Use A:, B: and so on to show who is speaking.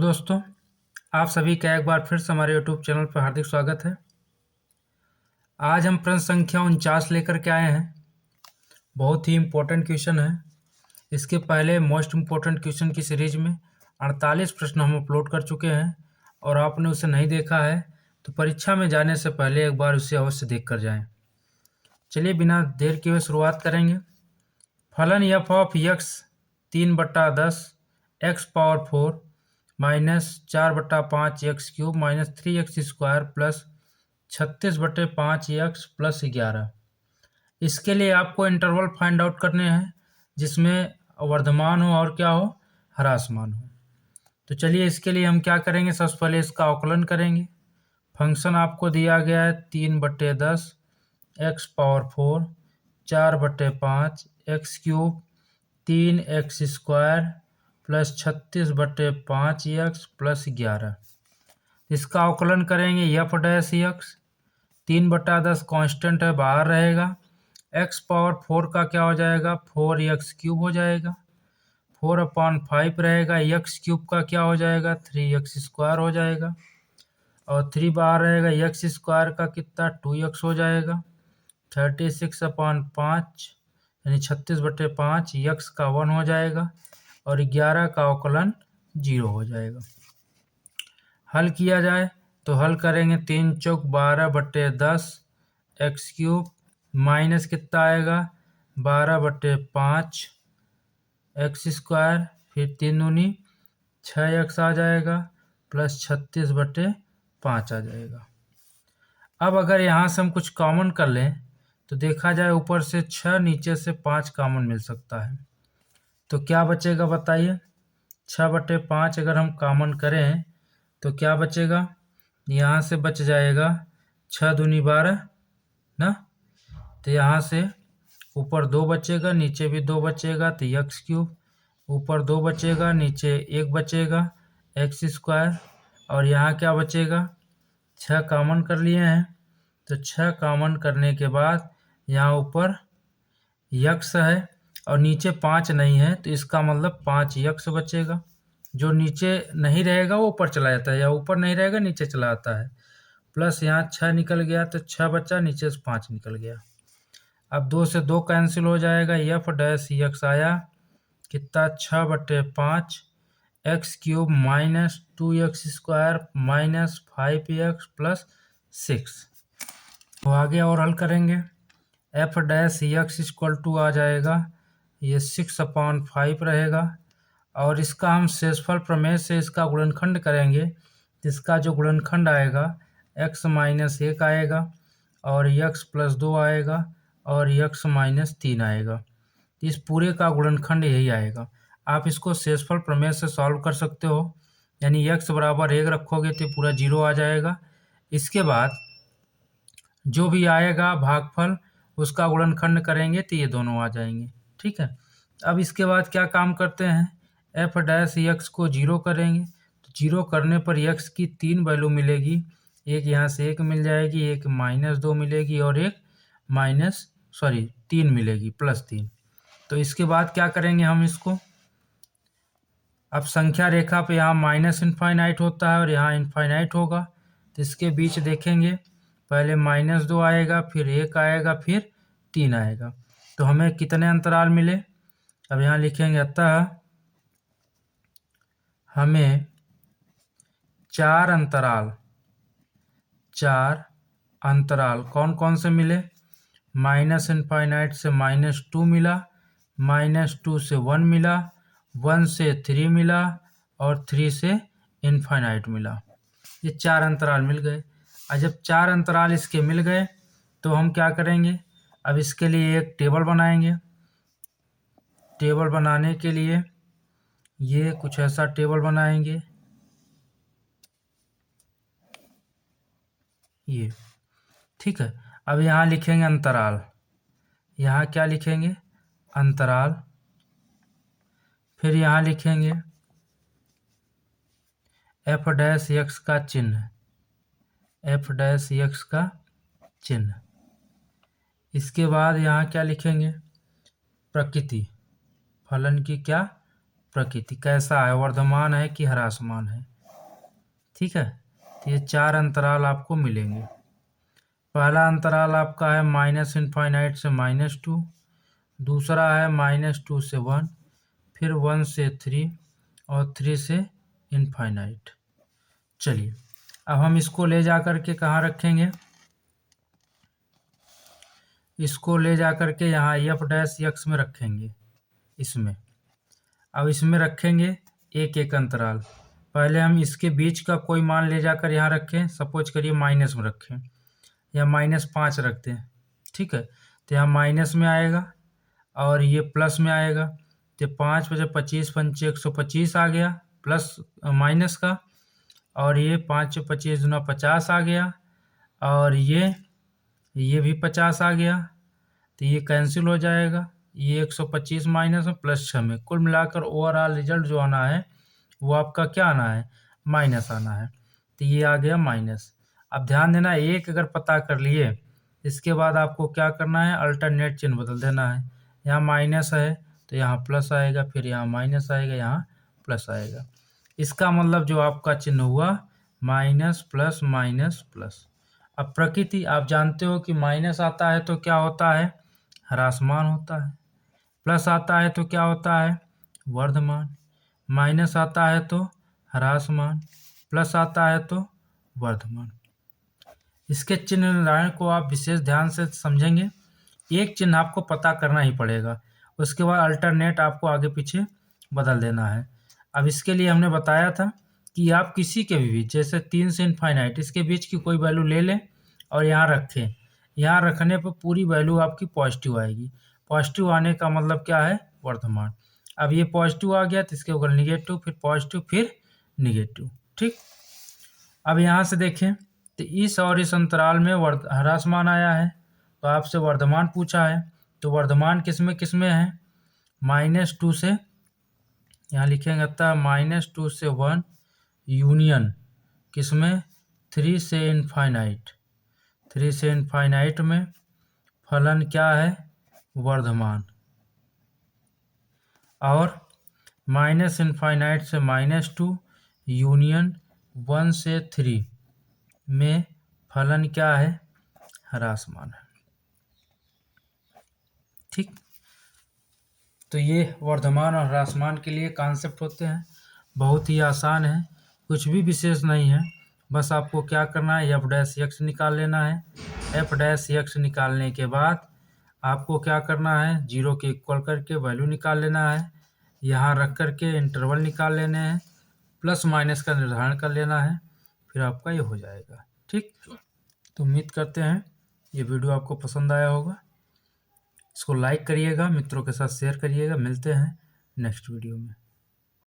A: दोस्तों, आप सभी का एक बार फिर से हमारे यूट्यूब चैनल पर हार्दिक स्वागत है। आज हम प्रश्न संख्या 49 लेकर के आए हैं। बहुत ही इम्पोर्टेंट क्वेश्चन है। इसके पहले मोस्ट इम्पोर्टेंट क्वेश्चन की सीरीज में 48 प्रश्न हम अपलोड कर चुके हैं और आपने उसे नहीं देखा है तो परीक्षा में जाने से पहले एक बार उसे अवश्य देख कर जाएँ। चलिए बिना देर किए हुए शुरुआत करेंगे। फलन F of x 3/10 x power 4 -4/5 x cube -3x² plus 36/5 x plus 11। इसके लिए आपको इंटरवल फाइंड आउट करने हैं जिसमें वर्धमान हो और क्या हो, ह्रासमान हो। तो चलिए इसके लिए हम क्या करेंगे, सबसे पहले इसका अवकलन करेंगे। फंक्शन आपको दिया गया है 3/10 x power 4 4/5 x cube 3x² plus 36/5 x plus 11। इसका अवकलन करेंगे एफ डैश एक्स 3/10 कांस्टेंट है, बाहर रहेगा। एक्स पावर 4 का क्या हो जाएगा, 4x³ हो जाएगा। 4/5 रहेगा। एक्स क्यूब का क्या हो जाएगा, 3x² हो जाएगा। और 3 बाहर रहेगा। x² का कितना, 2x हो जाएगा। 36/5 यानी 36/5 एक्स का 1 हो जाएगा और 11 का अवकलन 0 हो जाएगा। हल किया जाए तो हल करेंगे 3 चौक 12/10 एक्स क्यूब माइनस कितना आएगा 12/5 x², फिर 3 दूनी 6x आ जाएगा प्लस 36/5 आ जाएगा। अब अगर यहाँ से हम कुछ कॉमन कर लें तो देखा जाए ऊपर से 6 नीचे से 5 कॉमन मिल सकता है। तो क्या बचेगा बताइए, 6/5 अगर हम कॉमन करें तो क्या बचेगा, यहाँ से बच जाएगा 6 दूनी 12 ना। तो यहाँ से ऊपर 2 बचेगा, नीचे भी 2 बचेगा तो x³ ऊपर 2 बचेगा, नीचे 1 बचेगा x²। और यहाँ क्या बचेगा, 6 कॉमन कर लिए हैं तो 6 कॉमन करने के बाद यहाँ ऊपर x है और नीचे 5 नहीं है तो इसका मतलब 5x बचेगा। जो नीचे नहीं रहेगा वो ऊपर चला जाता है, या ऊपर नहीं रहेगा नीचे चला जाता है। प्लस यहाँ 6 निकल गया तो 6 बचा, नीचे से 5 निकल गया। अब 2 से 2 कैंसिल हो जाएगा। एफ डैश एक्स आया कितना, 6/5 x³ -2x² -5x प्लस 6। तो आगे और हल करेंगे। F dash X equal to आ जाएगा ये 6/5 रहेगा। और इसका हम शेषफल प्रमेय से इसका गुणनखंड करेंगे। इसका जो गुणनखंड आएगा x - 1 आएगा और x + 2 आएगा और x - 3 आएगा। इस पूरे का गुणनखंड यही आएगा। आप इसको शेषफल प्रमेय से सॉल्व कर सकते हो, यानी x बराबर 1 रखोगे तो पूरा 0 आ जाएगा। इसके बाद जो भी आएगा भागफल उसका गुणनखंड करेंगे तो ये दोनों आ जाएंगे। ठीक है, अब इसके बाद क्या काम करते हैं, एफ डैश एक्स को 0 करेंगे तो 0 करने पर एक्स की 3 वैल्यू मिलेगी। एक यहाँ से 1 मिल जाएगी, एक -2 मिलेगी और एक 3 मिलेगी +3। तो इसके बाद क्या करेंगे हम इसको, अब संख्या रेखा पे यहाँ -इनफाइनाइट होता है और यहाँ इनफाइनाइट होगा तो इसके बीच देखेंगे पहले -2 आएगा, फिर 1 आएगा, फिर 3 आएगा। तो हमें कितने अंतराल मिले, अब यहाँ लिखेंगे अतः हमें 4 अंतराल कौन कौन से मिले, -इनफाइनाइट से -2 मिला, -2 से 1 मिला, 1 से 3 मिला और 3 से इनफाइनाइट मिला। ये 4 अंतराल मिल गए। और जब 4 अंतराल इसके मिल गए तो हम क्या करेंगे, अब इसके लिए एक टेबल बनाएंगे। टेबल बनाने के लिए ये कुछ ऐसा टेबल बनाएंगे, ये ठीक है। अब यहाँ लिखेंगे अंतराल, यहाँ क्या लिखेंगे, अंतराल। फिर यहाँ लिखेंगे एफ डैश एक्स का चिन्ह, एफ डैश एक्स का चिन्ह। इसके बाद यहाँ क्या लिखेंगे, प्रकृति, फलन की क्या प्रकृति कैसा है, वर्धमान है कि ह्रासमान है। ठीक है, तो ये 4 अंतराल आपको मिलेंगे। पहला अंतराल आपका है -∞ से -2, दूसरा है -2 से 1, फिर 1 से 3 और 3 से इनफाइनाइट। चलिए अब हम इसको ले जा कर के कहाँ रखेंगे, इसको ले जा कर के यहाँ f' में रखेंगे। इसमें अब इसमें रखेंगे एक एक अंतराल। पहले हम इसके बीच का कोई मान ले जाकर यहाँ रखें, सपोज करिए माइनस में रखें या -5 रखते हैं। ठीक है, तो यहाँ माइनस में आएगा और ये प्लस में आएगा। तो 5 × 25 = 125 आ गया प्लस माइनस का, और ये 5 × 25 = 50 आ गया, और ये भी 50 आ गया। तो ये कैंसिल हो जाएगा, ये 125 माइनस में प्लस 6 में, कुल मिलाकर ओवरऑल रिजल्ट जो आना है वो आपका क्या आना है, माइनस आना है। तो ये आ गया माइनस। अब ध्यान देना, एक अगर पता कर लिए, इसके बाद आपको क्या करना है, अल्टरनेट चिन्ह बदल देना है। यहाँ माइनस है तो यहाँ प्लस आएगा, फिर यहाँ माइनस आएगा, यहाँ प्लस आएगा। इसका मतलब जो आपका चिन्ह हुआ माइनस प्लस माइनस प्लस। अब प्रकृति आप जानते हो कि माइनस आता है तो क्या होता है, ह्रासमान होता है। प्लस आता है तो क्या होता है, वर्धमान। माइनस आता है तो ह्रासमान, प्लस आता है तो वर्धमान। इसके चिन्ह निर्धारण को आप विशेष ध्यान से समझेंगे। एक चिन्ह आपको पता करना ही पड़ेगा, उसके बाद अल्टरनेट आपको आगे पीछे बदल देना है। अब इसके लिए हमने बताया था कि आप किसी के भी बीच, जैसे 3 से इनफाइनाइट, इसके बीच की कोई वैल्यू ले लें और यहाँ रखें। यहाँ रखने पर पूरी वैल्यू आपकी पॉजिटिव आएगी। पॉजिटिव आने का मतलब क्या है, वर्धमान। अब ये पॉजिटिव आ गया तो इसके ऊपर निगेटिव, फिर पॉजिटिव, फिर निगेटिव। ठीक, अब यहाँ से देखें तो इस और इस अंतराल में ह्रासमान आया है, तो आपसे वर्धमान पूछा है। तो वर्धमान किस में है, -2 से, यहाँ लिखेंगे था -2 से 1 यूनियन किसमें, 3 से इनफाइनाइट। 3 से इनफाइनाइट में फलन क्या है, वर्धमान। और -∞ से -2 यूनियन 1 से 3 में फलन क्या है, ह्रासमान है। ठीक, तो ये वर्धमान और ह्रासमान के लिए कॉन्सेप्ट होते हैं, बहुत ही आसान है, कुछ भी विशेष नहीं है। बस आपको क्या करना है, f' निकाल लेना है। f' निकालने के बाद आपको क्या करना है, 0 के इक्वल करके वैल्यू निकाल लेना है। यहाँ रख करके इंटरवल निकाल लेने हैं, प्लस माइनस का निर्धारण कर लेना है, फिर आपका ये हो जाएगा। ठीक, तो उम्मीद करते हैं ये वीडियो आपको पसंद आया होगा। इसको लाइक करिएगा, मित्रों के साथ शेयर करिएगा। मिलते हैं नेक्स्ट वीडियो में।